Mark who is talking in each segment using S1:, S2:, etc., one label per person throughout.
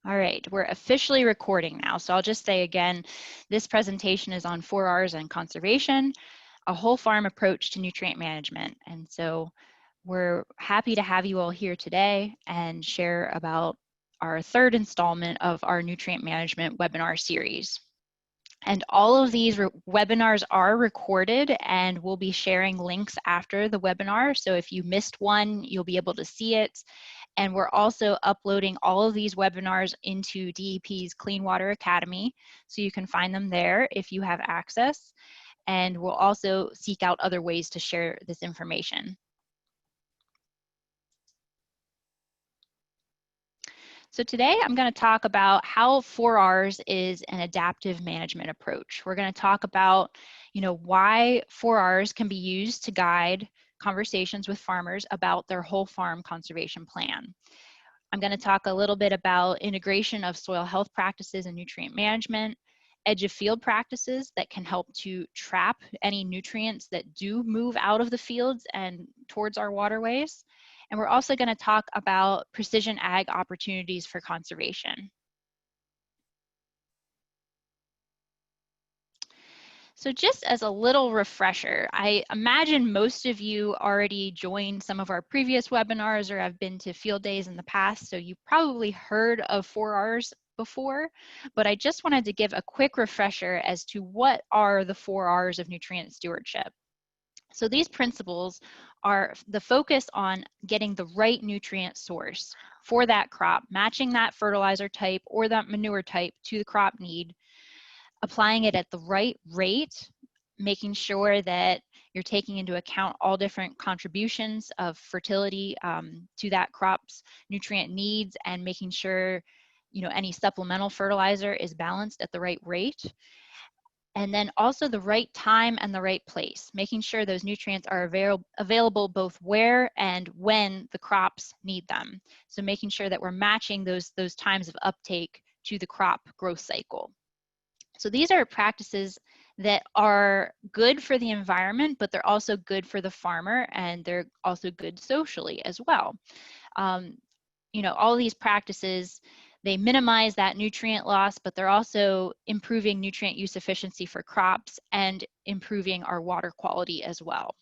S1: All right, we're officially recording now. So I'll just say again, this presentation is on 4Rs and conservation, a whole farm approach to nutrient management. And so we're happy to have you all here today and share about our third installment of our nutrient management webinar series. And all of these webinars are recorded, and we'll be sharing links after the webinar. So if you missed one, you'll be able to see it. And we're also uploading all of these webinars into DEP's Clean Water Academy, so you can find them there if you have access. And we'll also seek out other ways to share this information. So today I'm going to talk about how 4Rs is an adaptive management approach. We're going to talk about, why 4Rs can be used to guide conversations with farmers about their whole farm conservation plan. I'm going to talk a little bit about integration of soil health practices and nutrient management, edge of field practices that can help to trap any nutrients that do move out of the fields and towards our waterways. And we're also going to talk about precision ag opportunities for conservation. So just as a little refresher, I imagine most of you already joined some of our previous webinars or have been to field days in the past, so you probably heard of 4Rs before, but I just wanted to give a quick refresher as to what are the 4Rs of nutrient stewardship. So these principles are the focus on getting the right nutrient source for that crop, matching that fertilizer type or that manure type to the crop need, applying it at the right rate, making sure that you're taking into account all different contributions of fertility to that crop's nutrient needs, and making sure any supplemental fertilizer is balanced at the right rate. And then also the right time and the right place, making sure those nutrients are available both where and when the crops need them. So making sure that we're matching those times of uptake to the crop growth cycle. So these are practices that are good for the environment, but they're also good for the farmer, and they're also good socially as well. All these practices, they minimize that nutrient loss, but they're also improving nutrient use efficiency for crops and improving our water quality as well.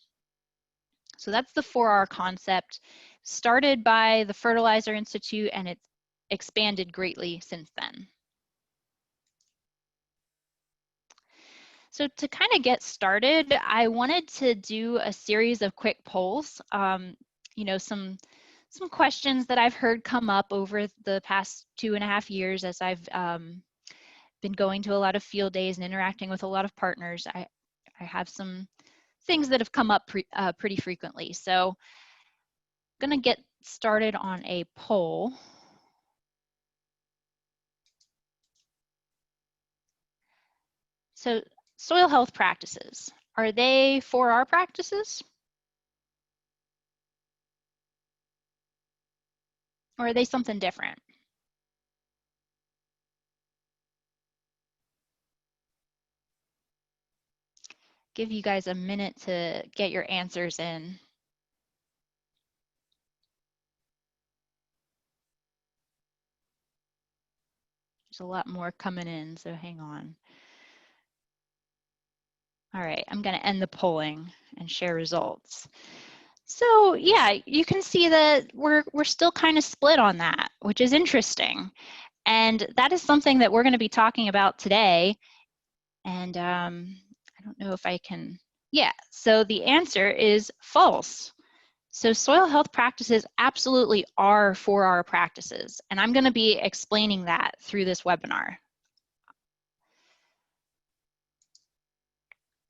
S1: So that's the 4R concept, started by the Fertilizer Institute, and it's expanded greatly since then. So to kind of get started, I wanted to do a series of quick polls. Some questions that I've heard come up over the past 2.5 years as I've been going to a lot of field days and interacting with a lot of partners. I have some things that have come up pretty frequently. So I'm going to get started on a poll. So soil health practices, are they 4R practices? Or are they something different? Give you guys a minute to get your answers in. There's a lot more coming in, so hang on. All right, I'm going to end the polling and share results. So yeah, you can see that we're still kind of split on that, which is interesting. And that is something that we're going to be talking about today. And I don't know if I can, yeah, so the answer is false. So soil health practices absolutely are 4R practices, and I'm going to be explaining that through this webinar.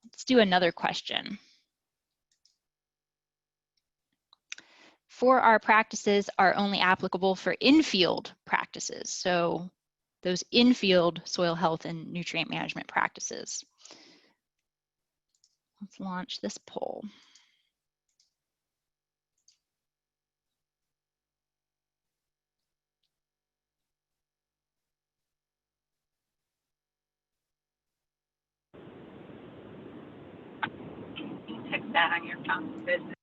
S1: Let's do another question. 4R practices are only applicable for in-field practices, so those in-field soil health and nutrient management practices. Let's launch this poll.
S2: You text that on your phone business.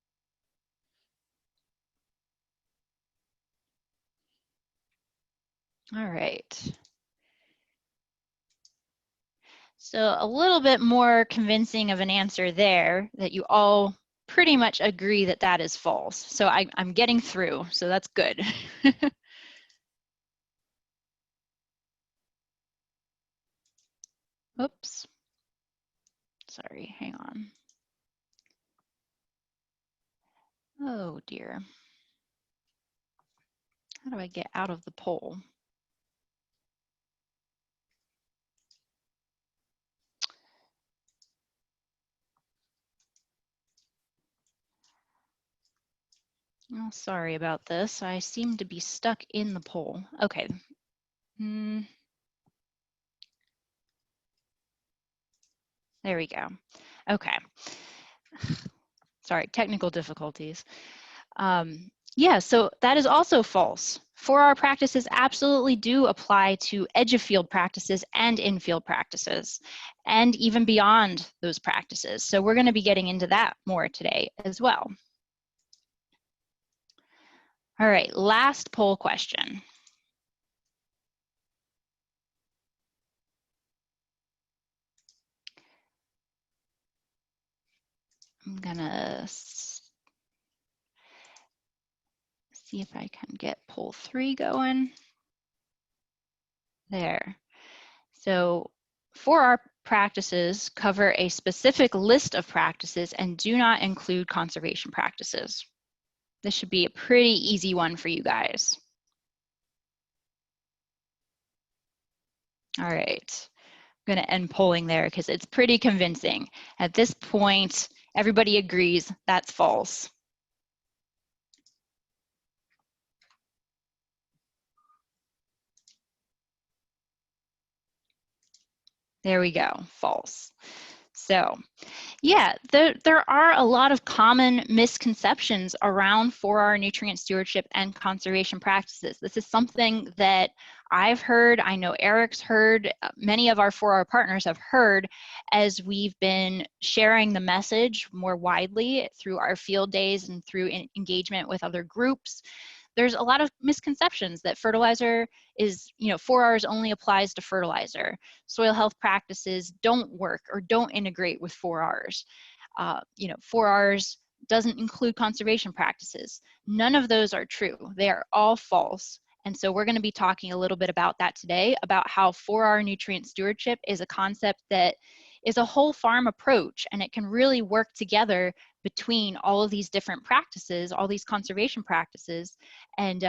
S1: All right. So a little bit more convincing of an answer there, that you all pretty much agree that that is false. So I'm getting through, so that's good. Oops. Sorry, hang on. Oh dear. How do I get out of the poll? Oh, sorry about this. I seem to be stuck in the poll. Okay. There we go. Okay. Sorry, technical difficulties. Yeah, so that is also false. 4R practices absolutely do apply to edge of field practices and in-field practices, and even beyond those practices. So we're going to be getting into that more today as well. All right, last poll question. I'm gonna see if I can get poll 3 going. There. So 4R practices cover a specific list of practices and do not include conservation practices. This should be a pretty easy one for you guys. All right, I'm gonna end polling there because it's pretty convincing. At this point, everybody agrees that's false. There we go, false. So yeah, there are a lot of common misconceptions around 4R nutrient stewardship and conservation practices. This is something that I've heard, I know Eric's heard, many of our 4R partners have heard as we've been sharing the message more widely through our field days and through engagement with other groups. There's a lot of misconceptions that fertilizer is, 4Rs only applies to fertilizer. Soil health practices don't work or don't integrate with 4Rs. 4Rs doesn't include conservation practices. None of those are true. They are all false. And so we're going to be talking a little bit about that today, about how 4R nutrient stewardship is a concept that is a whole farm approach, and it can really work together between all of these different practices, all these conservation practices, and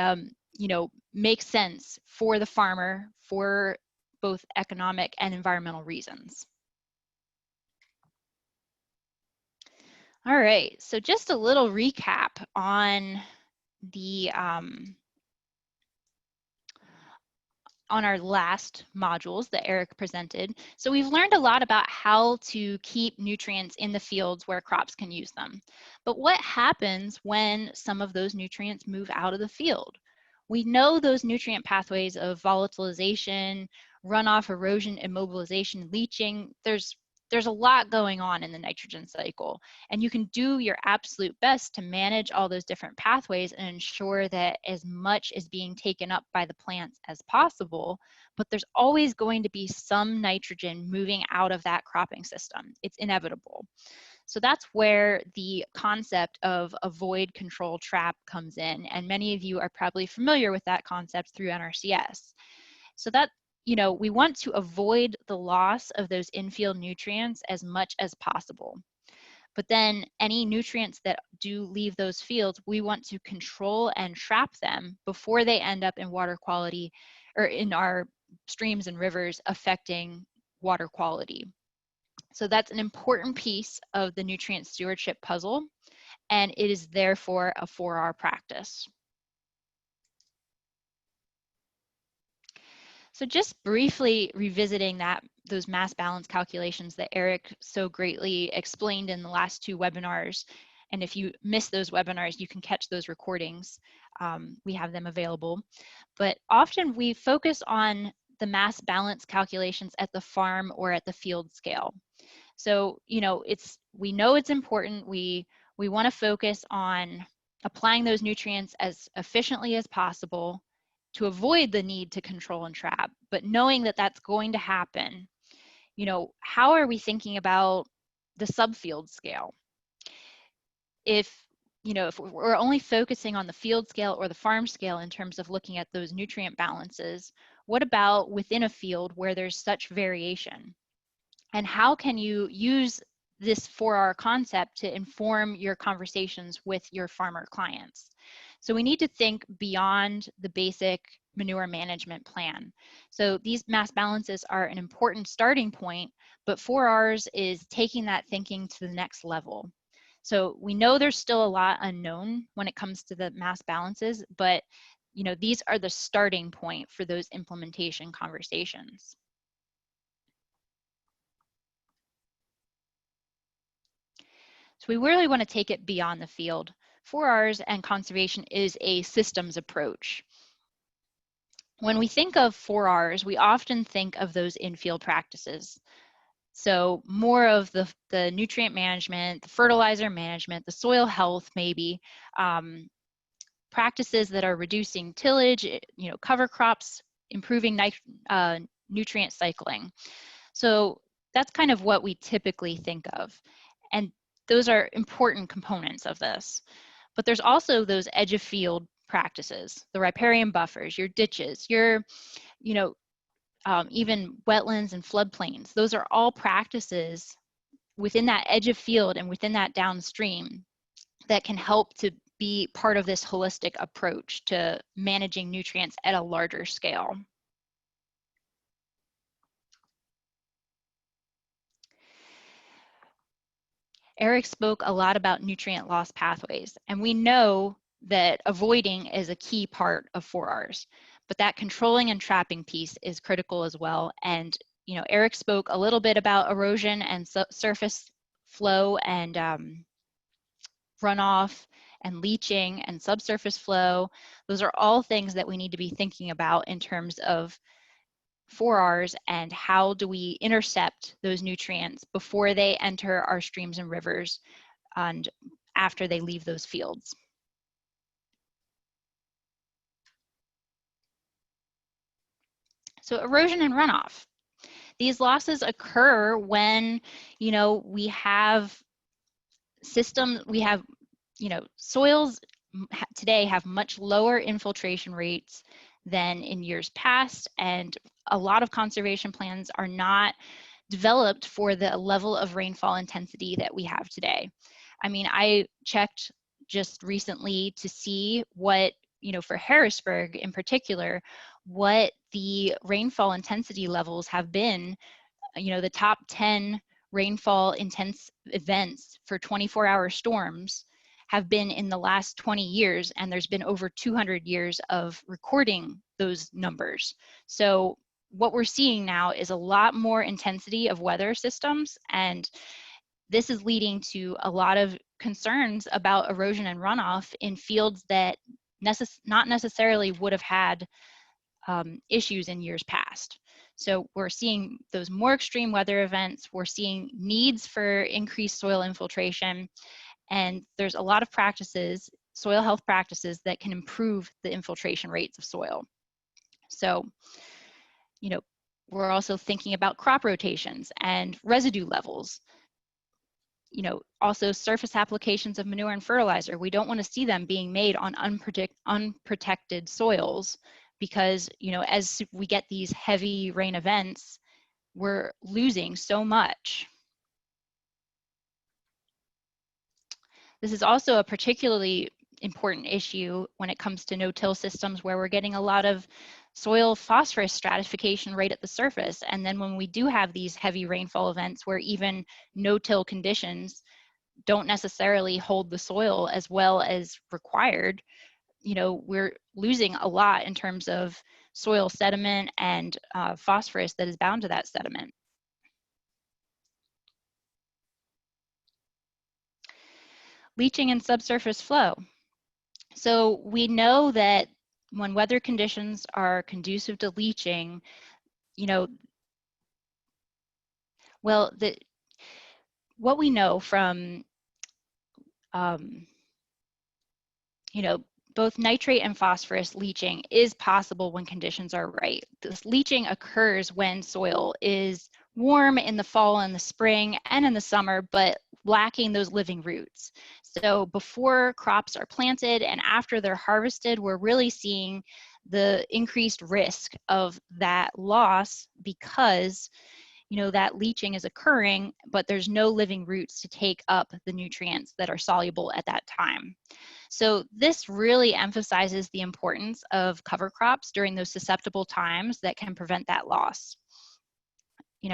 S1: make sense for the farmer for both economic and environmental reasons. All right, so just a little recap on the on our last modules that Eric presented. So we've learned a lot about how to keep nutrients in the fields where crops can use them. But what happens when some of those nutrients move out of the field? We know those nutrient pathways of volatilization, runoff, erosion, immobilization, leaching. There's a lot going on in the nitrogen cycle, and you can do your absolute best to manage all those different pathways and ensure that as much is being taken up by the plants as possible, but there's always going to be some nitrogen moving out of that cropping system. It's inevitable. So that's where the concept of a void control trap comes in, and many of you are probably familiar with that concept through NRCS. So that, we want to avoid the loss of those infield nutrients as much as possible. But then any nutrients that do leave those fields, we want to control and trap them before they end up in water quality or in our streams and rivers, affecting water quality. So that's an important piece of the nutrient stewardship puzzle, and it is therefore a 4R practice. So just briefly revisiting those mass balance calculations that Eric so greatly explained in the last 2 webinars. And if you miss those webinars, you can catch those recordings. We have them available. But often we focus on the mass balance calculations at the farm or at the field scale. So, we know it's important. We want to focus on applying those nutrients as efficiently as possible, to avoid the need to control and trap, but knowing that that's going to happen, how are we thinking about the subfield scale? If we're only focusing on the field scale or the farm scale in terms of looking at those nutrient balances, what about within a field where there's such variation? And how can you use this 4R concept to inform your conversations with your farmer clients? So we need to think beyond the basic manure management plan. So these mass balances are an important starting point, but 4Rs is taking that thinking to the next level. So we know there's still a lot unknown when it comes to the mass balances, but these are the starting point for those implementation conversations. So we really want to take it beyond the field. 4Rs and conservation is a systems approach. When we think of 4Rs, we often think of those in-field practices. So more of the nutrient management, the fertilizer management, the soil health maybe, practices that are reducing tillage, cover crops, improving nutrient cycling. So that's kind of what we typically think of. And those are important components of this. But there's also those edge of field practices, the riparian buffers, your ditches, your, even wetlands and floodplains. Those are all practices within that edge of field and within that downstream that can help to be part of this holistic approach to managing nutrients at a larger scale. Eric spoke a lot about nutrient loss pathways, and we know that avoiding is a key part of 4Rs, but that controlling and trapping piece is critical as well. And Eric spoke a little bit about erosion and surface flow and runoff and leaching and subsurface flow. Those are all things that we need to be thinking about in terms of 4Rs and how do we intercept those nutrients before they enter our streams and rivers and after they leave those fields. So erosion and runoff. These losses occur when, we have systems, soils today have much lower infiltration rates than in years past, and a lot of conservation plans are not developed for the level of rainfall intensity that we have today. I mean, I checked just recently to see what, for Harrisburg in particular, what the rainfall intensity levels have been, the top 10 rainfall intense events for 24-hour storms have been in the last 20 years, and there's been over 200 years of recording those numbers. So what we're seeing now is a lot more intensity of weather systems, and this is leading to a lot of concerns about erosion and runoff in fields that not necessarily would have had issues in years past. So we're seeing those more extreme weather events, we're seeing needs for increased soil infiltration, and there's a lot of practices, soil health practices, that can improve the infiltration rates of soil. So, we're also thinking about crop rotations and residue levels. Also surface applications of manure and fertilizer. We don't want to see them being made on unprotected soils because, as we get these heavy rain events, we're losing so much. This is also a particularly important issue when it comes to no-till systems where we're getting a lot of soil phosphorus stratification right at the surface. And then when we do have these heavy rainfall events where even no-till conditions don't necessarily hold the soil as well as required, we're losing a lot in terms of soil sediment and phosphorus that is bound to that sediment. Leaching and subsurface flow. So we know that when weather conditions are conducive to leaching, what we know from, both nitrate and phosphorus leaching is possible when conditions are right. This leaching occurs when soil is warm in the fall and the spring and in the summer, but lacking those living roots. So before crops are planted and after they're harvested, we're really seeing the increased risk of that loss because that leaching is occurring, but there's no living roots to take up the nutrients that are soluble at that time. So this really emphasizes the importance of cover crops during those susceptible times that can prevent that loss.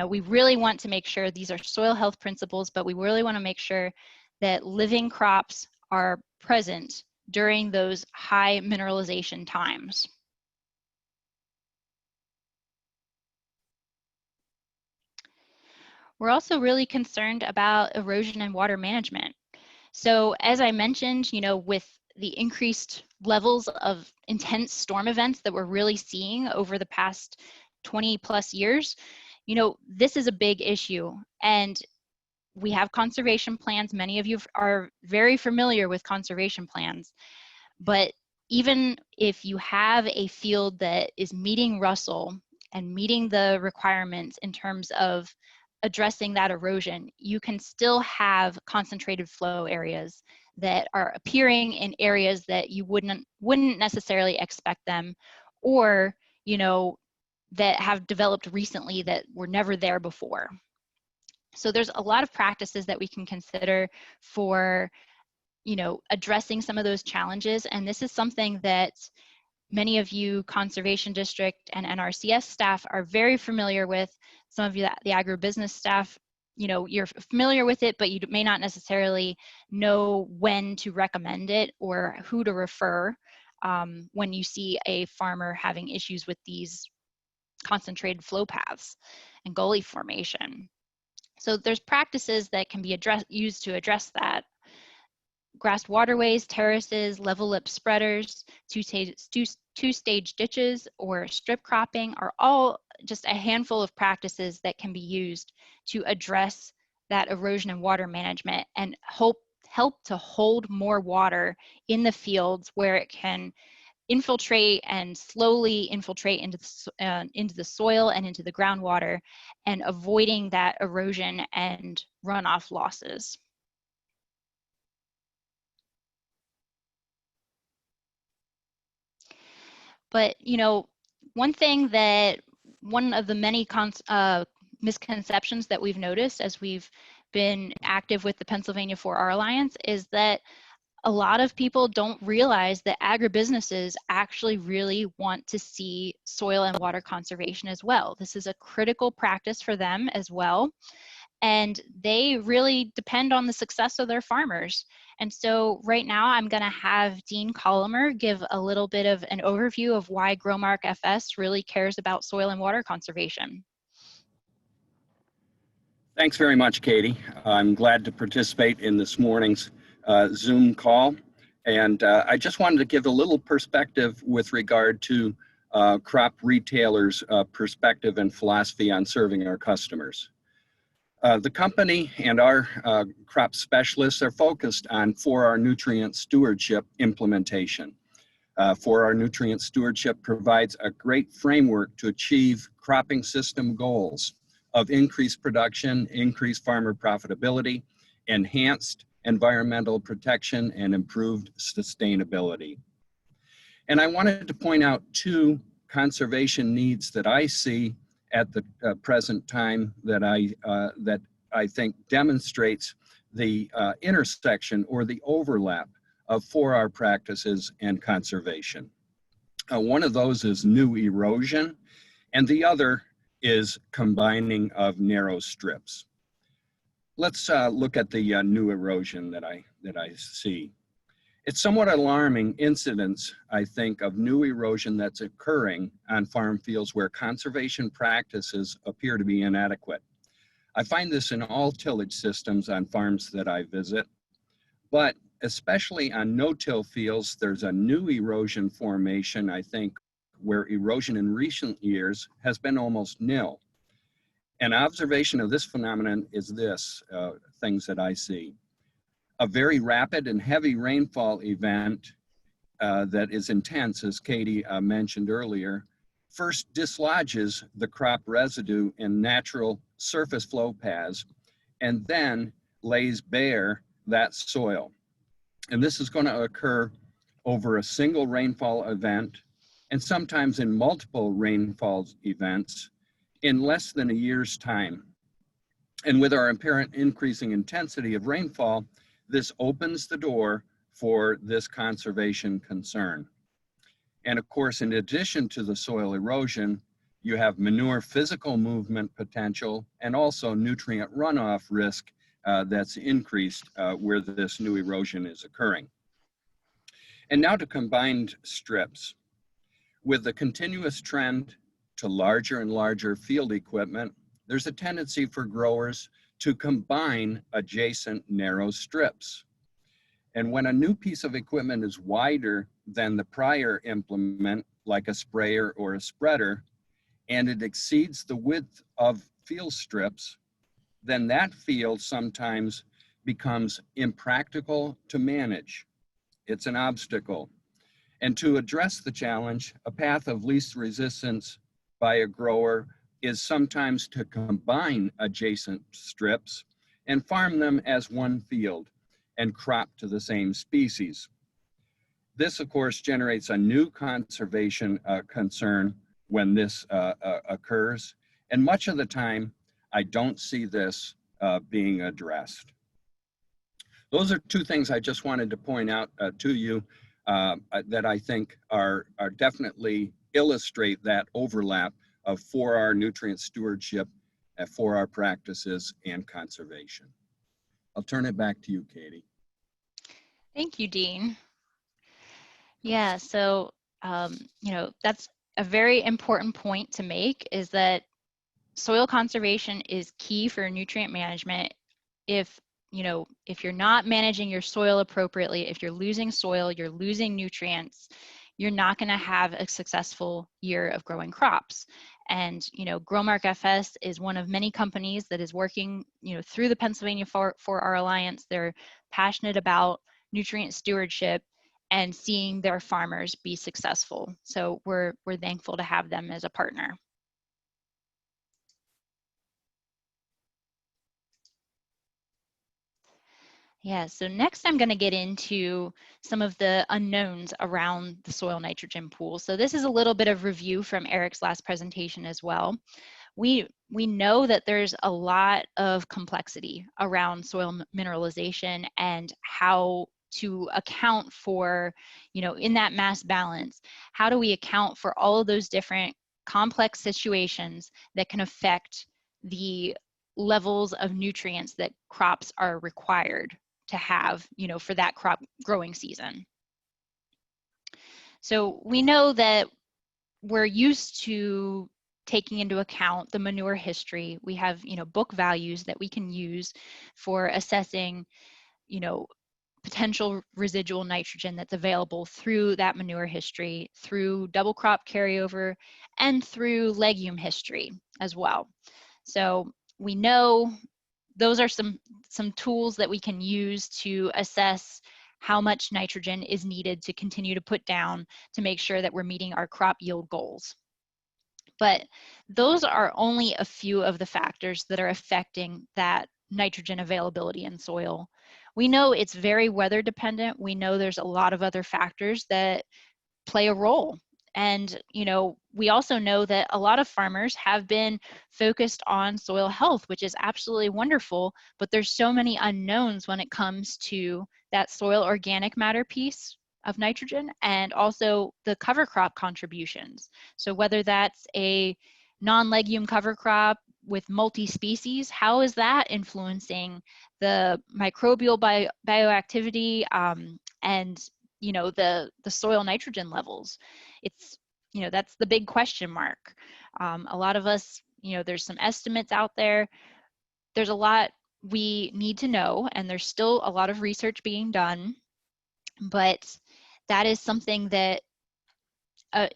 S1: We really want to make sure these are soil health principles, but we really want to make sure that living crops are present during those high mineralization times. We're also really concerned about erosion and water management. So as I mentioned, with the increased levels of intense storm events that we're really seeing over the past 20 plus years, this is a big issue. And we have conservation plans. Many of you are very familiar with conservation plans. But even if you have a field that is meeting Russell and meeting the requirements in terms of addressing that erosion, you can still have concentrated flow areas that are appearing in areas that you wouldn't necessarily expect them, or that have developed recently that were never there before. So there's a lot of practices that we can consider for addressing some of those challenges, and this is something that many of you Conservation District and NRCS staff are very familiar with. Some of you, the agribusiness staff, you're familiar with it, but you may not necessarily know when to recommend it or who to refer when you see a farmer having issues with these concentrated flow paths and gully formation. So there's practices that can be used to address that. Grassed waterways, terraces, level lip spreaders, two-stage ditches, or strip cropping are all just a handful of practices that can be used to address that erosion and water management and help to hold more water in the fields where it can infiltrate and slowly infiltrate into the soil and into the groundwater, and avoiding that erosion and runoff losses. But one of the many misconceptions that we've noticed as we've been active with the Pennsylvania 4R Alliance is that a lot of people don't realize that agribusinesses actually really want to see soil and water conservation as well. This is a critical practice for them as well. And they really depend on the success of their farmers. And so right now I'm going to have Dean Colomer give a little bit of an overview of why Growmark FS really cares about soil and water conservation.
S3: Thanks very much, Katie. I'm glad to participate in this morning's Zoom call. And I just wanted to give a little perspective with regard to crop retailers' perspective and philosophy on serving our customers. The company and our crop specialists are focused on 4R nutrient stewardship implementation. 4R nutrient stewardship provides a great framework to achieve cropping system goals of increased production, increased farmer profitability, enhanced environmental protection, and improved sustainability. And I wanted to point out two conservation needs that I see at the present time that I think demonstrates the intersection or the overlap of 4R practices and conservation. One of those is new erosion, and the other is combining of narrow strips. Let's look at the new erosion that I see. It's somewhat alarming incidents, I think, of new erosion that's occurring on farm fields where conservation practices appear to be inadequate. I find this in all tillage systems on farms that I visit, but especially on no-till fields, there's a new erosion formation, I think, where erosion in recent years has been almost nil. An observation of this phenomenon is this, things that I see. A very rapid and heavy rainfall event that is intense, as Katie mentioned earlier, first dislodges the crop residue in natural surface flow paths and then lays bare that soil. And this is going to occur over a single rainfall event and sometimes in multiple rainfall events in less than a year's time. And with our apparent increasing intensity of rainfall, this opens the door for this conservation concern. And of course, in addition to the soil erosion, you have manure physical movement potential and also nutrient runoff risk that's increased where this new erosion is occurring. And now to combined strips. With the continuous trend to larger and larger field equipment, there's a tendency for growers to combine adjacent narrow strips. And when a new piece of equipment is wider than the prior implement, like a sprayer or a spreader, and it exceeds the width of field strips, then that field sometimes becomes impractical to manage. It's an obstacle. And to address the challenge, a path of least resistance by a grower is sometimes to combine adjacent strips and farm them as one field and crop to the same species. This, of course, generates a new conservation concern when this occurs. And much of the time, I don't see this being addressed. Those are two things I just wanted to point out to you that I think are definitely illustrate that overlap of 4R nutrient stewardship, 4R practices, and conservation. I'll turn it back to you, Katie.
S1: Thank you, Dean. Yeah, so, that's a very important point to make, is that soil conservation is key for nutrient management. If you're not managing your soil appropriately, if you're losing soil, you're losing nutrients, you're not going to have a successful year of growing crops. And, Growmark FS is one of many companies that is working, through the Pennsylvania 4R Alliance. They're passionate about nutrient stewardship and seeing their farmers be successful. So we're thankful to have them as a partner. Yeah, so next I'm going to get into some of the unknowns around the soil nitrogen pool. So this is a little bit of review from Eric's last presentation as well. We know that there's a lot of complexity around soil mineralization and how to account for, in that mass balance, how do we account for all of those different complex situations that can affect the levels of nutrients that crops are required to have, for that crop growing season. So we know that we're used to taking into account the manure history. We have, book values that we can use for assessing, potential residual nitrogen that's available through that manure history, through double crop carryover, and through legume history as well. So we know those are some tools that we can use to assess how much nitrogen is needed to continue to put down to make sure that we're meeting our crop yield goals. But those are only a few of the factors that are affecting that nitrogen availability in soil. We know it's very weather dependent. We know there's a lot of other factors that play a role. And, we also know that a lot of farmers have been focused on soil health, which is absolutely wonderful, but there's so many unknowns when it comes to that soil organic matter piece of nitrogen and also the cover crop contributions. So whether that's a non-legume cover crop with multi-species, how is that influencing the microbial bioactivity and the soil nitrogen levels? It's, that's the big question mark. A lot of us, there's some estimates out there. There's a lot we need to know, and there's still a lot of research being done, but that is something that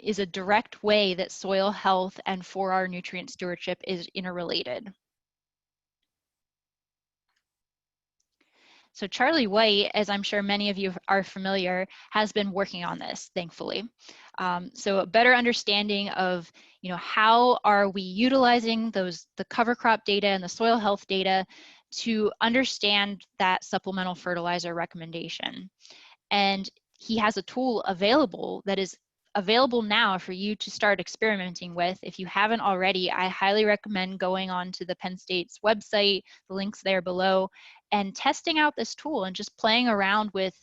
S1: is a direct way that soil health and 4R nutrient stewardship is interrelated. So Charlie White, as I'm sure many of you are familiar, has been working on this, thankfully. So a better understanding of, how are we utilizing the cover crop data and the soil health data to understand that supplemental fertilizer recommendation. And he has a tool available that is available now for you to start experimenting with. If you haven't already, I highly recommend going on to the Penn State's website, the link's there below, and testing out this tool and just playing around with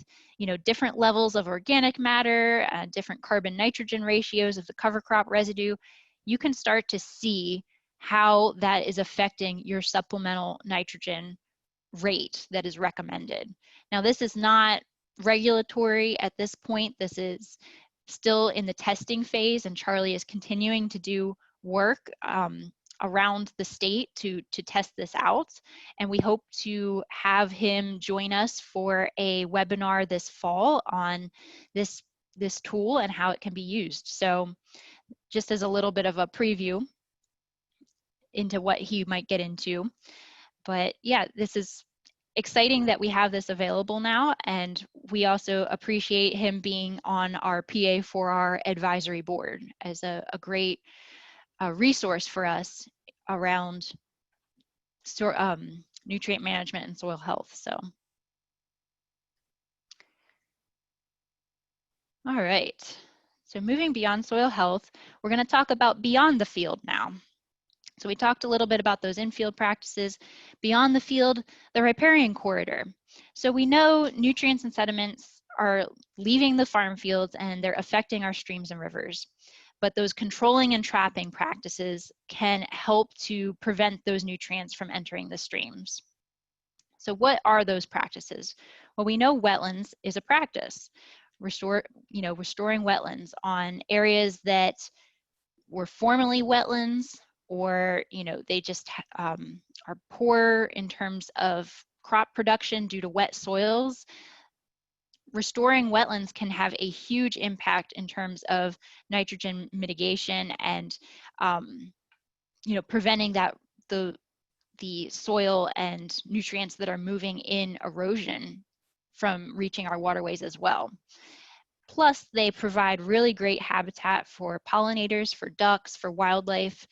S1: different levels of organic matter, different carbon nitrogen ratios of the cover crop residue. You can start to see how that is affecting your supplemental nitrogen rate that is recommended. Now, this is not regulatory at this point. This is still in the testing phase, and Charlie is continuing to do work around the state to test this out. And we hope to have him join us for a webinar this fall on this tool and how it can be used. So just as a little bit of a preview into what he might get into. But yeah, this is exciting that we have this available now, and we also appreciate him being on our PA4R advisory board as a great resource for us around nutrient management and soil health. So, all right. So moving beyond soil health, we're going to talk about beyond the field now. So we talked a little bit about those in-field practices. Beyond the field, the riparian corridor. So we know nutrients and sediments are leaving the farm fields and they're affecting our streams and rivers. But those controlling and trapping practices can help to prevent those nutrients from entering the streams. So what are those practices? Well, we know wetlands is a practice. Restoring wetlands on areas that were formerly wetlands, or they just are poor in terms of crop production due to wet soils. Restoring wetlands can have a huge impact in terms of nitrogen mitigation and preventing that the soil and nutrients that are moving in erosion from reaching our waterways as well. Plus, they provide really great habitat for pollinators, for ducks, for wildlife.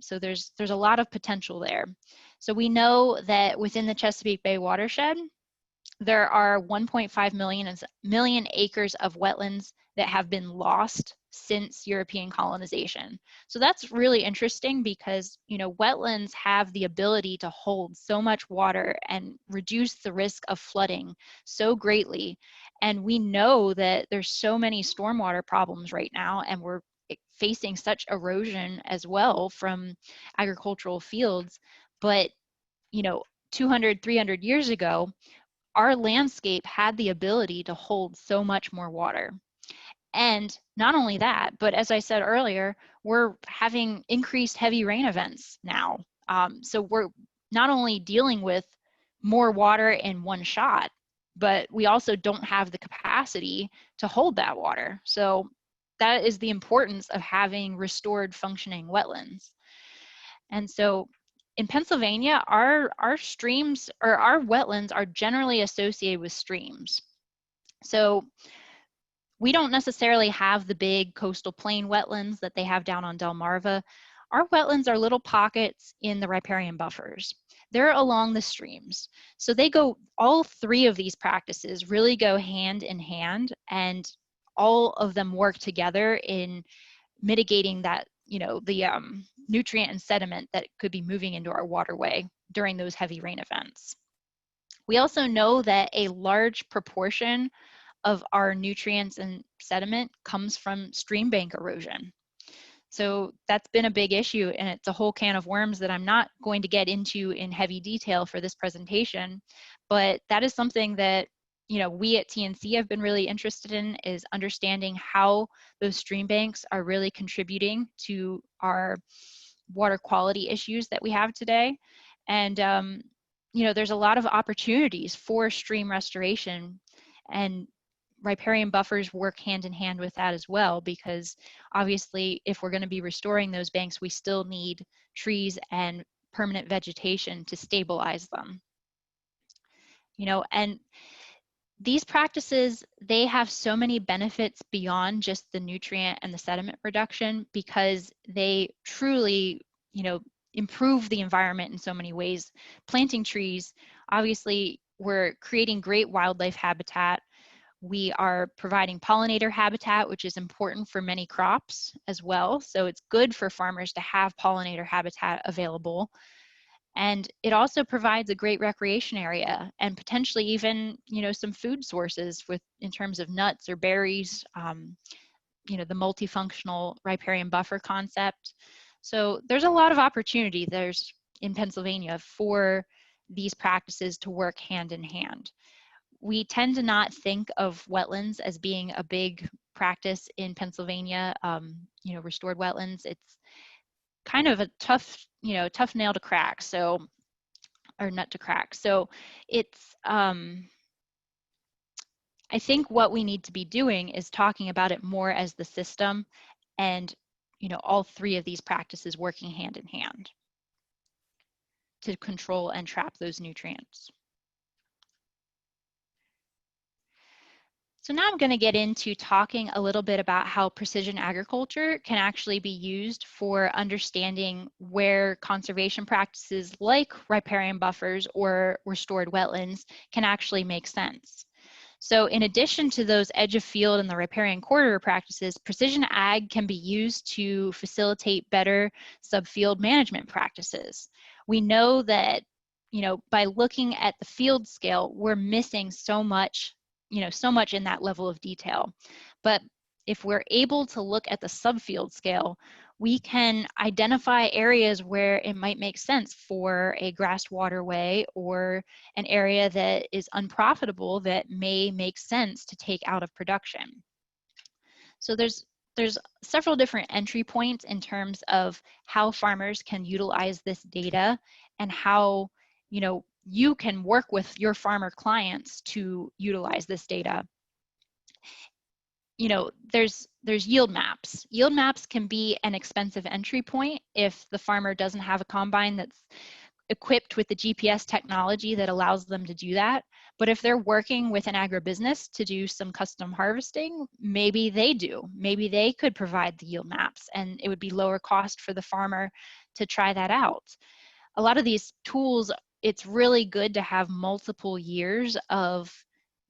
S1: So there's a lot of potential there. So we know that within the Chesapeake Bay watershed, there are 1.5 million acres of wetlands that have been lost since European colonization. So that's really interesting because, wetlands have the ability to hold so much water and reduce the risk of flooding so greatly. And we know that there's so many stormwater problems right now, and we're facing such erosion as well from agricultural fields. But, 200, 300 years ago, our landscape had the ability to hold so much more water. And not only that, but as I said earlier, we're having increased heavy rain events now. So we're not only dealing with more water in one shot, but we also don't have the capacity to hold that water. So that is the importance of having restored functioning wetlands. And so in Pennsylvania, our streams, or our wetlands, are generally associated with streams. So we don't necessarily have the big coastal plain wetlands that they have down on Delmarva. Our wetlands are little pockets in the riparian buffers. They're along the streams. So all three of these practices really go hand in hand, and all of them work together in mitigating that, the nutrient and sediment that could be moving into our waterway during those heavy rain events. We also know that a large proportion of our nutrients and sediment comes from stream bank erosion. So that's been a big issue, and it's a whole can of worms that I'm not going to get into in heavy detail for this presentation, but that is something that we at TNC have been really interested in, is understanding how those stream banks are really contributing to our water quality issues that we have today. And there's a lot of opportunities for stream restoration, and riparian buffers work hand in hand with that as well, because obviously if we're going to be restoring those banks, we still need trees and permanent vegetation to stabilize them. And these practices, they have so many benefits beyond just the nutrient and the sediment reduction, because they truly, improve the environment in so many ways. Planting trees, obviously, we're creating great wildlife habitat. We are providing pollinator habitat, which is important for many crops as well. So it's good for farmers to have pollinator habitat available. And it also provides a great recreation area and potentially even, some food sources in terms of nuts or berries, the multifunctional riparian buffer concept. So there's a lot of opportunity in Pennsylvania for these practices to work hand in hand. We tend to not think of wetlands as being a big practice in Pennsylvania, restored wetlands. It's kind of a tough nail to crack. Or nut to crack. So it's, I think what we need to be doing is talking about it more as the system, and, all three of these practices working hand in hand to control and trap those nutrients. So now I'm going to get into talking a little bit about how precision agriculture can actually be used for understanding where conservation practices like riparian buffers or restored wetlands can actually make sense. So in addition to those edge of field and the riparian corridor practices, precision ag can be used to facilitate better subfield management practices. We know that, by looking at the field scale, we're missing so much in that level of detail. But if we're able to look at the subfield scale, we can identify areas where it might make sense for a grassed waterway or an area that is unprofitable that may make sense to take out of production. So there's several different entry points in terms of how farmers can utilize this data and how, you can work with your farmer clients to utilize this data. There's yield maps. Yield maps can be an expensive entry point if the farmer doesn't have a combine that's equipped with the GPS technology that allows them to do that. But if they're working with an agribusiness to do some custom harvesting, maybe they do. Maybe they could provide the yield maps, and it would be lower cost for the farmer to try that out. A lot of these tools, it's really good to have multiple years of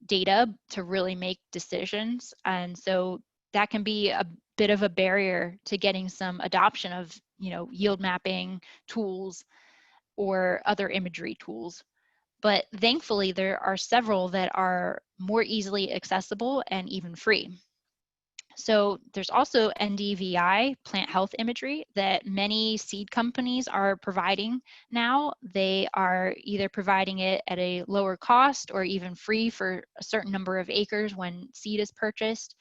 S1: data to really make decisions. And so that can be a bit of a barrier to getting some adoption of, yield mapping tools or other imagery tools. But thankfully, there are several that are more easily accessible and even free. So there's also NDVI, plant health imagery, that many seed companies are providing now. They are either providing it at a lower cost or even free for a certain number of acres when seed is purchased.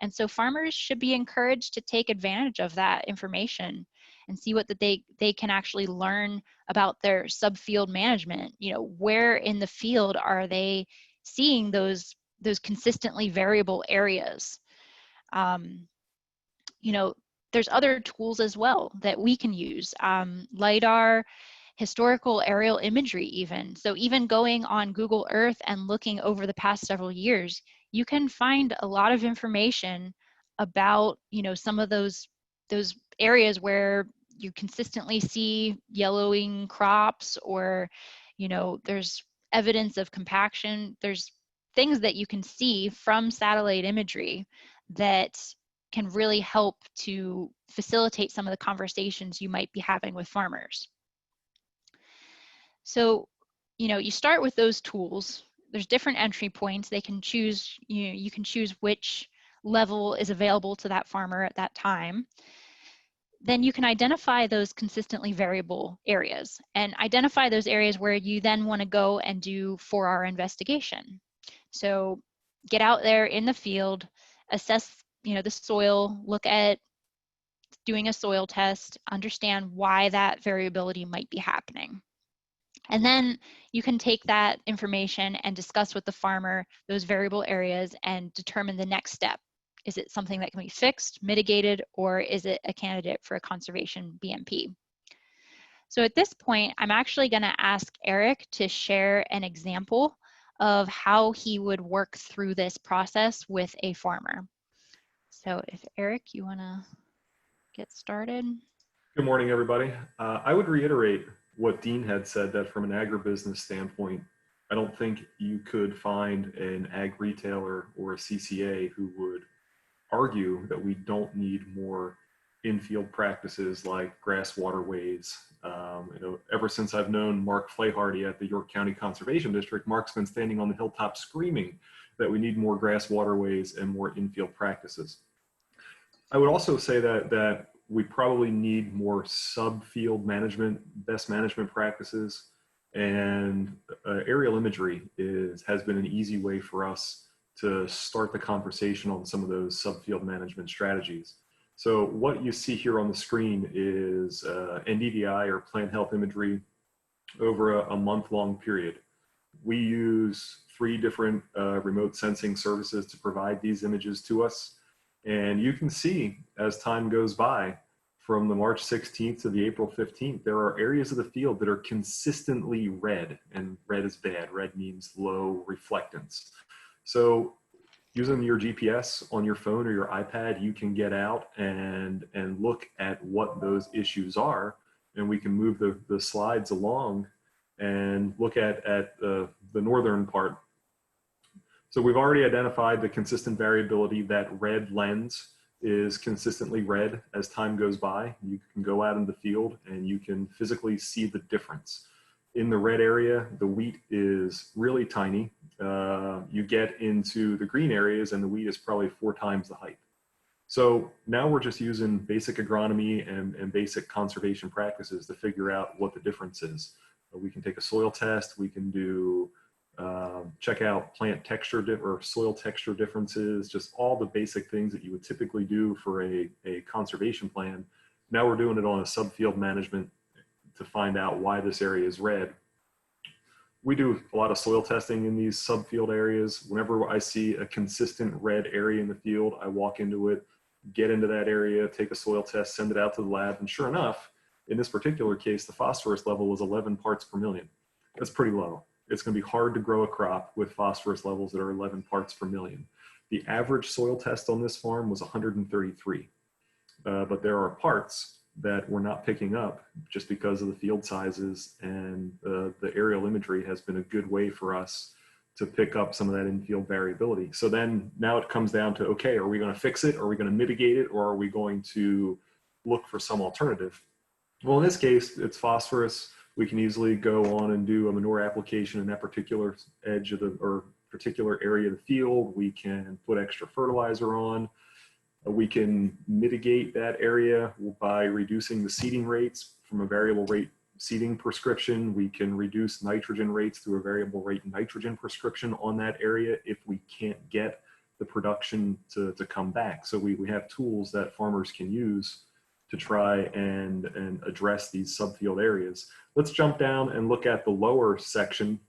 S1: And so farmers should be encouraged to take advantage of that information and see what they can actually learn about their subfield management. Where in the field are they seeing those consistently variable areas? There's other tools as well that we can use. LiDAR, historical aerial imagery even. So even going on Google Earth and looking over the past several years, you can find a lot of information about, some of those areas where you consistently see yellowing crops, or, there's evidence of compaction. There's things that you can see from satellite imagery that can really help to facilitate some of the conversations you might be having with farmers. So, you start with those tools. There's different entry points. They can choose, you can choose which level is available to that farmer at that time. Then you can identify those consistently variable areas and identify those areas where you then want to go and do 4R investigation. So get out there in the field, assess the soil, look at doing a soil test, understand why that variability might be happening. And then you can take that information and discuss with the farmer those variable areas and determine the next step. Is it something that can be fixed, mitigated, or is it a candidate for a conservation BMP? So at this point, I'm actually going to ask Eric to share an example of how he would work through this process with a farmer. So if Eric, you want to get started.
S4: Good morning, everybody. I would reiterate what Dean had said, that from an agribusiness standpoint, I don't think you could find an ag retailer or a CCA who would argue that we don't need more in-field practices like grass waterways. Ever since I've known Mark Flaharty at the York County Conservation District, Mark's been standing on the hilltop screaming that we need more grass waterways and more in-field practices. I would also say that we probably need more subfield management, best management practices, and aerial imagery has been an easy way for us to start the conversation on some of those subfield management strategies. So what you see here on the screen is NDVI, or plant health imagery, over a month-long period. We use 3 different remote sensing services to provide these images to us. And you can see as time goes by, from the March 16th to the April 15th, there are areas of the field that are consistently red, and red is bad. Red means low reflectance. So using your GPS on your phone or your iPad, you can get out and look at what those issues are, and we can move the slides along and look at the northern part. So we've already identified the consistent variability. That red lens is consistently red as time goes by. You can go out in the field and you can physically see the difference. In the red area, the wheat is really tiny. You get into the green areas and the wheat is probably 4 times the height. So now we're just using basic agronomy and basic conservation practices to figure out what the difference is. We can take a soil test, we can do check out plant texture or soil texture differences, just all the basic things that you would typically do for a conservation plan. Now we're doing it on a subfield management to find out why this area is red. We do a lot of soil testing in these subfield areas. Whenever I see a consistent red area in the field, I walk into it, get into that area, take a soil test, send it out to the lab, and sure enough, in this particular case, the phosphorus level was 11 parts per million. That's pretty low. It's going to be hard to grow a crop with phosphorus levels that are 11 parts per million. The average soil test on this farm was 133, but there are parts that we're not picking up just because of the field sizes, and the aerial imagery has been a good way for us to pick up some of that in-field variability. So then now it comes down to, okay, are we going to fix it? Are we going to mitigate it? Or are we going to look for some alternative? Well, in this case, it's phosphorus. We can easily go on and do a manure application in that particular edge of or particular area of the field. We can put extra fertilizer on. We can mitigate that area by reducing the seeding rates from a variable rate seeding prescription. We can reduce nitrogen rates through a variable rate nitrogen prescription on that area if we can't get the production to come back. So we have tools that farmers can use to try and address these subfield areas. Let's jump down and look at the lower section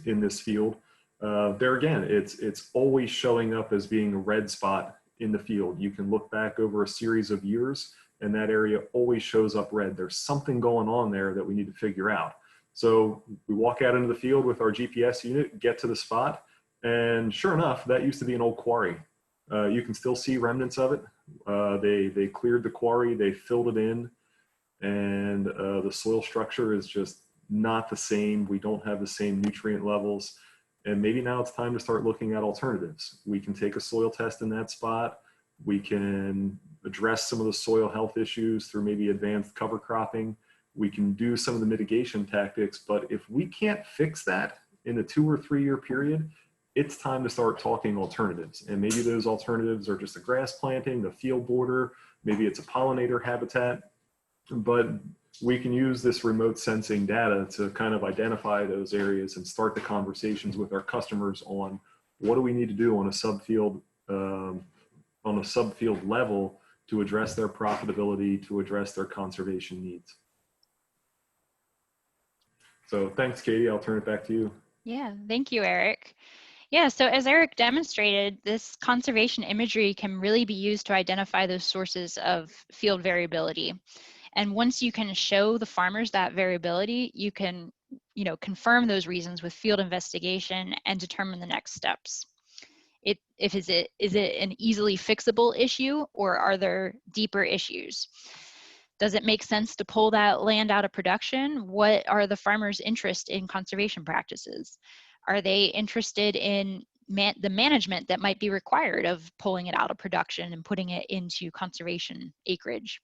S4: in this field. There again, it's always showing up as being a red spot in the field. You can look back over a series of years and that area always shows up red. There's something going on there that we need to figure out. So we walk out into the field with our GPS unit, get to the spot, and sure enough, that used to be an old quarry. You can still see remnants of it. They cleared the quarry, they filled it in, and the soil structure is just not the same. We don't have the same nutrient levels. And maybe now it's time to start looking at alternatives. We can take a soil test in that spot. We can address some of the soil health issues through maybe advanced cover cropping. We can do some of the mitigation tactics, but if we can't fix that in a 2 or 3 year period, it's time to start talking alternatives. And maybe those alternatives are just a grass planting, the field border, maybe it's a pollinator habitat, but we can use this remote sensing data to kind of identify those areas and start the conversations with our customers on what do we need to do on a subfield level to address their profitability, to address their conservation needs. So thanks, Katie. I'll turn it back to you.
S1: Yeah, thank you, Eric. Yeah, so as Eric demonstrated, this conservation imagery can really be used to identify those sources of field variability. And once you can show the farmers that variability, you can confirm those reasons with field investigation and determine the next steps. Is it an easily fixable issue, or are there deeper issues? Does it make sense to pull that land out of production? What are the farmers' interest in conservation practices? Are they interested in the management that might be required of pulling it out of production and putting it into conservation acreage?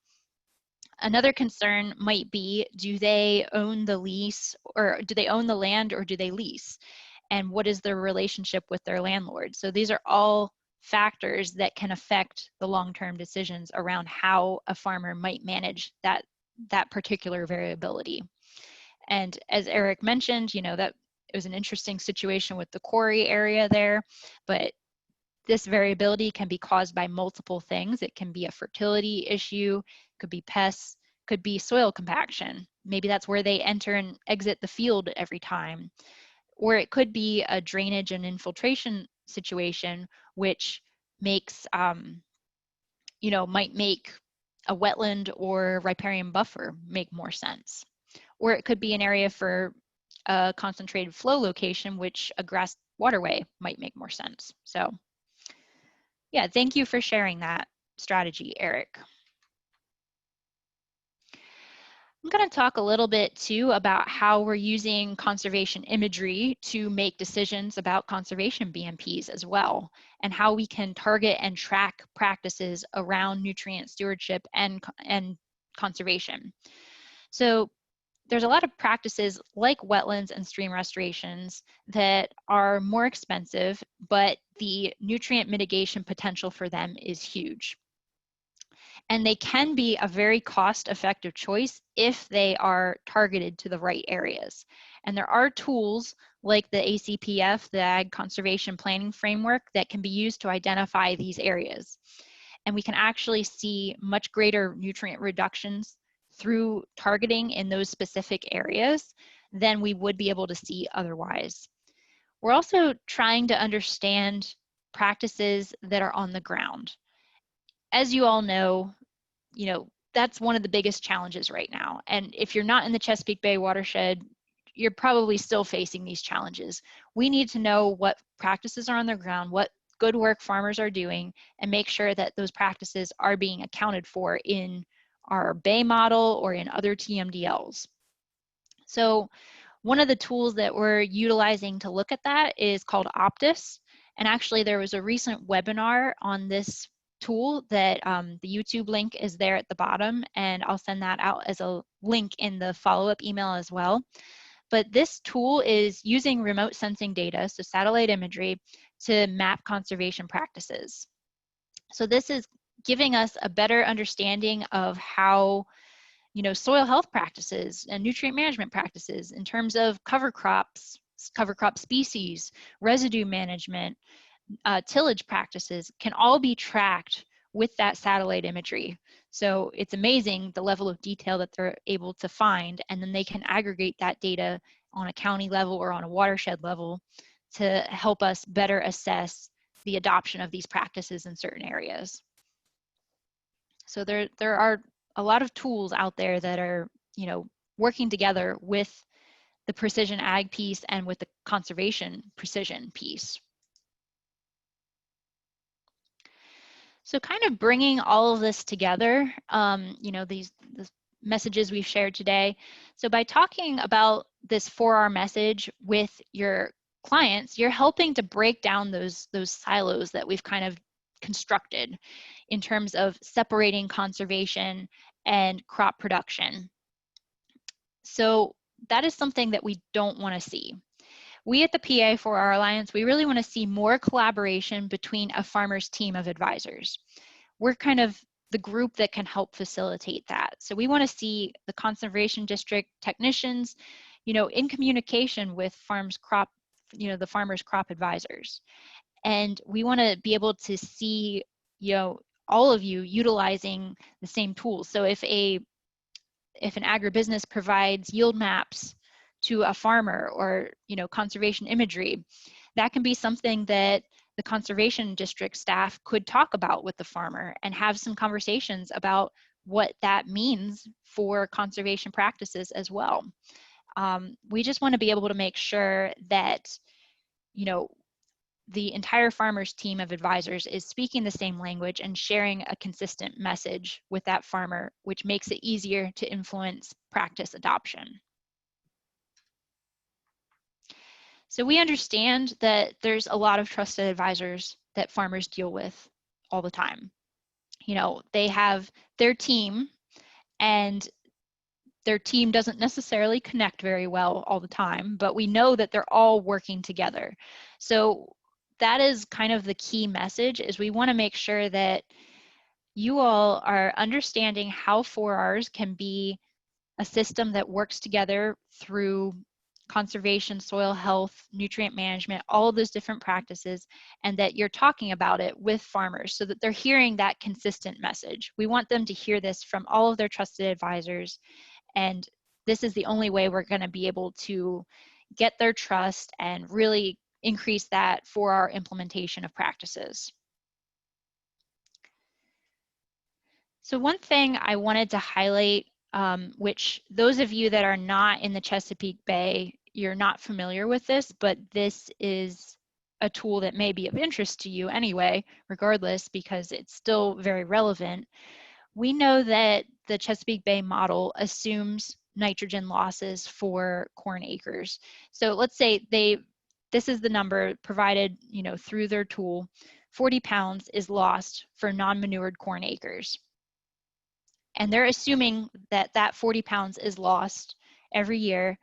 S1: Another concern might be, do they own the lease, or do they own the land, or do they lease? And what is their relationship with their landlord? So these are all factors that can affect the long-term decisions around how a farmer might manage that particular variability. And as Eric mentioned, that it was an interesting situation with the quarry area there, but this variability can be caused by multiple things. It can be a fertility issue, could be pests, could be soil compaction. Maybe that's where they enter and exit the field every time. Or it could be a drainage and infiltration situation, which makes, might make a wetland or riparian buffer make more sense. Or it could be an area for a concentrated flow location, which a grass waterway might make more sense. So yeah, thank you for sharing that strategy, Eric. I'm going to talk a little bit too about how we're using conservation imagery to make decisions about conservation BMPs as well, and how we can target and track practices around nutrient stewardship and conservation. So there's a lot of practices like wetlands and stream restorations that are more expensive, but the nutrient mitigation potential for them is huge. And they can be a very cost-effective choice if they are targeted to the right areas. And there are tools like the ACPF, the Ag Conservation Planning Framework, that can be used to identify these areas. And we can actually see much greater nutrient reductions through targeting in those specific areas than we would be able to see otherwise. We're also trying to understand practices that are on the ground. As you all know, that's one of the biggest challenges right now. And if you're not in the Chesapeake Bay watershed, you're probably still facing these challenges. We need to know what practices are on the ground, what good work farmers are doing, and make sure that those practices are being accounted for in our Bay model or in other TMDLs. So one of the tools that we're utilizing to look at that is called Optus. And actually there was a recent webinar on this tool that the YouTube link is there at the bottom, and I'll send that out as a link in the follow-up email as well. But this tool is using remote sensing data, so satellite imagery, to map conservation practices. So this is giving us a better understanding of how soil health practices and nutrient management practices in terms of cover crop species, residue management, tillage practices can all be tracked with that satellite imagery. So it's amazing the level of detail that they're able to find, and then they can aggregate that data on a county level or on a watershed level to help us better assess the adoption of these practices in certain areas. So there are a lot of tools out there that are working together with the precision ag piece and with the conservation precision piece. So kind of bringing all of this together, these messages we've shared today. So by talking about this 4R message with your clients, you're helping to break down those silos that we've kind of constructed in terms of separating conservation and crop production. So that is something that we don't want to see. We at the PA4R Alliance, we really want to see more collaboration between a farmer's team of advisors. We're kind of the group that can help facilitate that. So we want to see the conservation district technicians, in communication with the farmers' crop advisors. And we want to be able to see, all of you utilizing the same tools. So if an agribusiness provides yield maps to a farmer or conservation imagery, that can be something that the conservation district staff could talk about with the farmer and have some conversations about what that means for conservation practices as well. We just want to be able to make sure that, you know, the entire farmer's team of advisors is speaking the same language and sharing a consistent message with that farmer, which makes it easier to influence practice adoption. So we understand that there's a lot of trusted advisors that farmers deal with all the time. You know, they have their team, and their team doesn't necessarily connect very well all the time, but we know that they're all working together. So that is kind of the key message, is we want to make sure that you all are understanding how 4Rs can be a system that works together through conservation, soil health, nutrient management, all of those different practices, and that you're talking about it with farmers so that they're hearing that consistent message. We want them to hear this from all of their trusted advisors, and this is the only way we're going to be able to get their trust and really increase that for our implementation of practices. So one thing I wanted to highlight, which those of you that are not in the Chesapeake Bay, you're not familiar with this, but this is a tool that may be of interest to you anyway, regardless, because it's still very relevant. We know that the Chesapeake Bay model assumes nitrogen losses for corn acres. So let's say this is the number provided, you know, through their tool. 40 pounds is lost for non-manured corn acres. And they're assuming that that 40 pounds is lost every year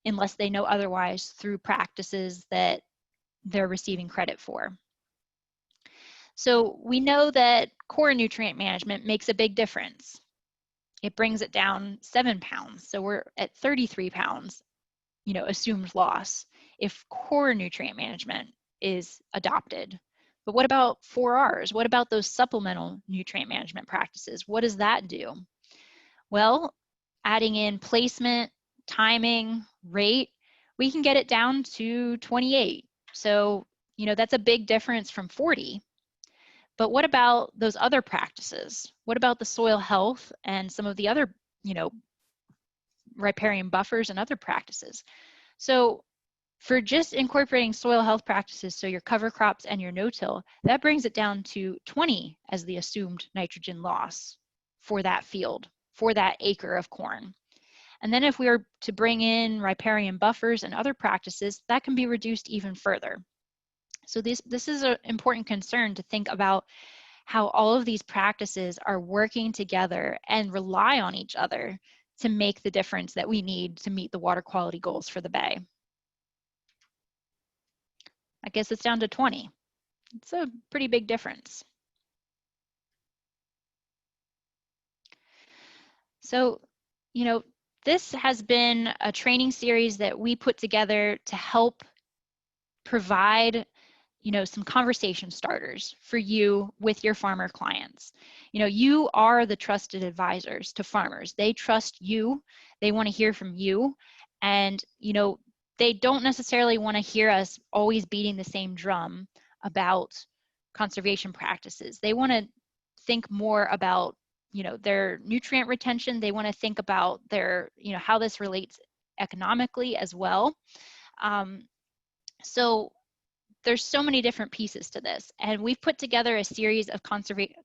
S1: unless they know otherwise through practices that they're receiving credit for. So we know that core nutrient management makes a big difference. It brings it down 7 pounds. So we're at 33 pounds, you know, assumed loss if core nutrient management is adopted. But what about 4Rs? What about those supplemental nutrient management practices? What does that do? Well, adding in placement, timing, rate, we can get it down to 28. So, you know, that's a big difference from 40. But what about those other practices? What about the soil health and some of the other, you know, riparian buffers and other practices? So for just incorporating soil health practices, so your cover crops and your no-till, that brings it down to 20 as the assumed nitrogen loss for that field, for that acre of corn. And then if we were to bring in riparian buffers and other practices, that can be reduced even further. So this is an important concern to think about how all of these practices are working together and rely on each other to make the difference that we need to meet the water quality goals for the bay. I guess it's down to 20. It's a pretty big difference. So, you know, this has been a training series that we put together to help provide, you know, some conversation starters for you with your farmer clients. You know, you are the trusted advisors to farmers. They trust you. They want to hear from you. And, you know, they don't necessarily want to hear us always beating the same drum about conservation practices. They want to think more about, you know, their nutrient retention. They want to think about their, you know, how this relates economically as well. So there's so many different pieces to this, and we've put together a series of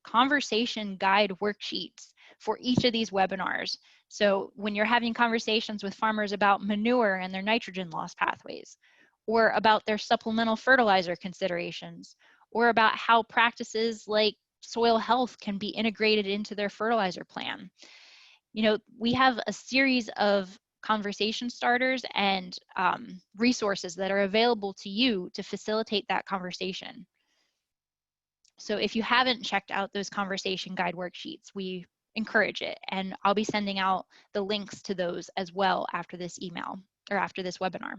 S1: conversation guide worksheets for each of these webinars. So when you're having conversations with farmers about manure and their nitrogen loss pathways, or about their supplemental fertilizer considerations, or about how practices like soil health can be integrated into their fertilizer plan. You know, we have a series of conversation starters and resources that are available to you to facilitate that conversation. So if you haven't checked out those conversation guide worksheets, we encourage it, and I'll be sending out the links to those as well after this email or after this webinar.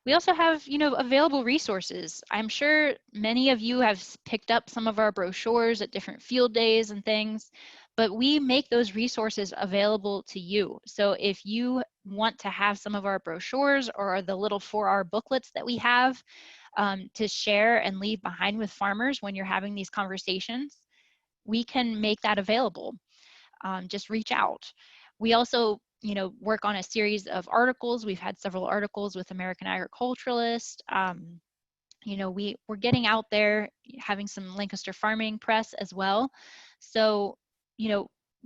S1: We also have, you know, available resources. I'm sure many of you have picked up some of our brochures at different field days and things, but we make those resources available to you. So if you want to have some of our brochures or the little 4R booklets that we have to share and leave behind with farmers when you're having these conversations, we can make that available. Just reach out. We also work on a series of articles. We've had several articles with American Agriculturalist. We're getting out there, having some Lancaster Farming Press as well. So,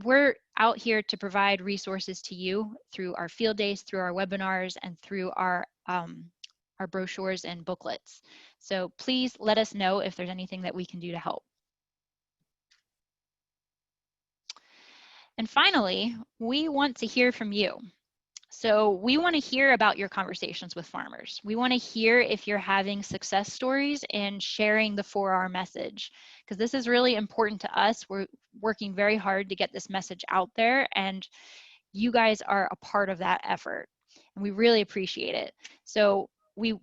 S1: we're out here to provide resources to you through our field days, through our webinars, and through our brochures and booklets. So please let us know if there's anything that we can do to help. And finally, we want to hear from you. So we want to hear about your conversations with farmers. We want to hear if you're having success stories and sharing the 4R message, because this is really important to us. We're working very hard to get this message out there, and you guys are a part of that effort, and we really appreciate it. So we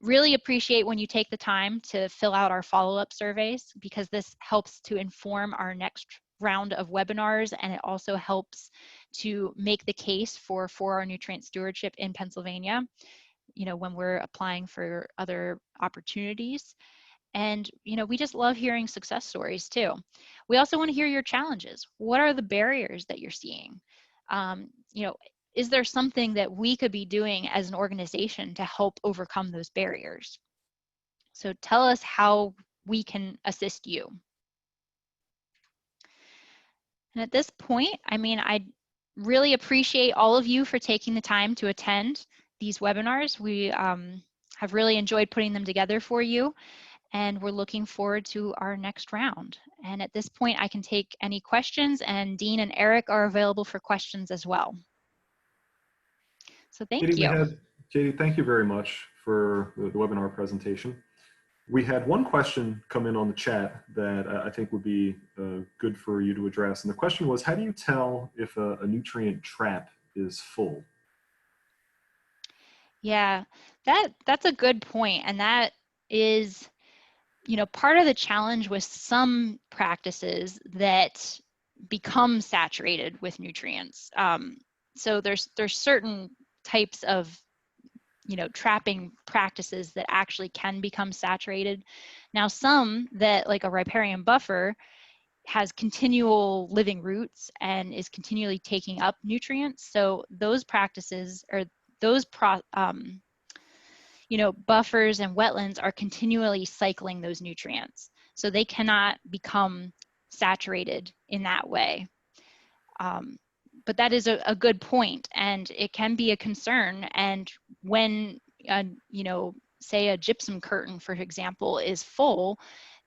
S1: really appreciate when you take the time to fill out our follow-up surveys, because this helps to inform our next round of webinars, and it also helps to make the case for 4R nutrient stewardship in Pennsylvania, when we're applying for other opportunities. And we just love hearing success stories too. We also want to hear your challenges. What are the barriers that you're seeing? Is there something that we could be doing as an organization to help overcome those barriers? So tell us how we can assist you. And at this point, I really appreciate all of you for taking the time to attend these webinars. We have really enjoyed putting them together for you, and we're looking forward to our next round. And at this point, I can take any questions, and Dean and Eric are available for questions as well. So thank you.
S4: Katie, thank you very much for the webinar presentation. We had one question come in on the chat that I think would be good for you to address. And the question was, how do you tell if a nutrient trap is full?
S1: Yeah, that's a good point. And that is, part of the challenge with some practices that become saturated with nutrients. So there's certain types of trapping practices that actually can become saturated. Now, some that, like a riparian buffer, has continual living roots and is continually taking up nutrients. So those practices, or those buffers and wetlands, are continually cycling those nutrients. So they cannot become saturated in that way. But that is a good point, and it can be a concern. And when, say a gypsum curtain, for example, is full,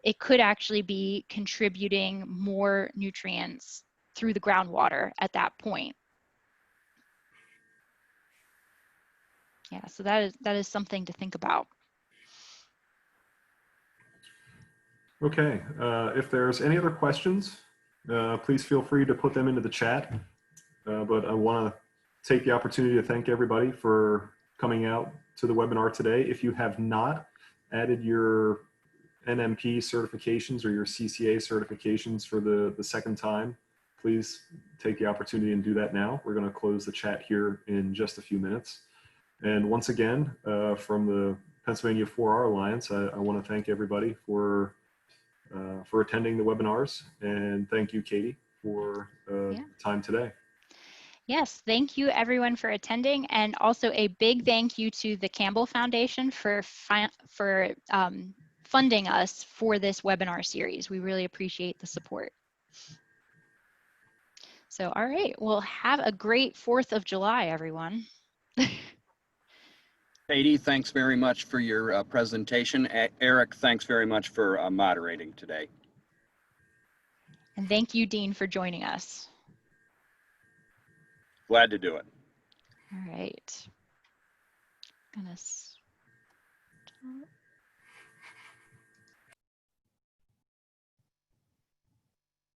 S1: it could actually be contributing more nutrients through the groundwater at that point. Yeah, so that is something to think about.
S4: Okay, if there's any other questions, please feel free to put them into the chat. But I want to take the opportunity to thank everybody for coming out to the webinar today. If you have not added your NMP certifications or your CCA certifications for the second time, please take the opportunity and do that now. We're going to close the chat here in just a few minutes. And once again, from the Pennsylvania 4R Alliance, I want to thank everybody for attending the webinars, and thank you, Katie, for time today.
S1: Yes, thank you everyone for attending, and also a big thank you to the Campbell Foundation for funding us for this webinar series. We really appreciate the support. So, all right, well, have a great 4th of July, everyone.
S3: Katie, thanks very much for your presentation. Eric, thanks very much for moderating today.
S1: And thank you, Dean, for joining us.
S3: Glad to do it.
S1: All right. Gonna stop.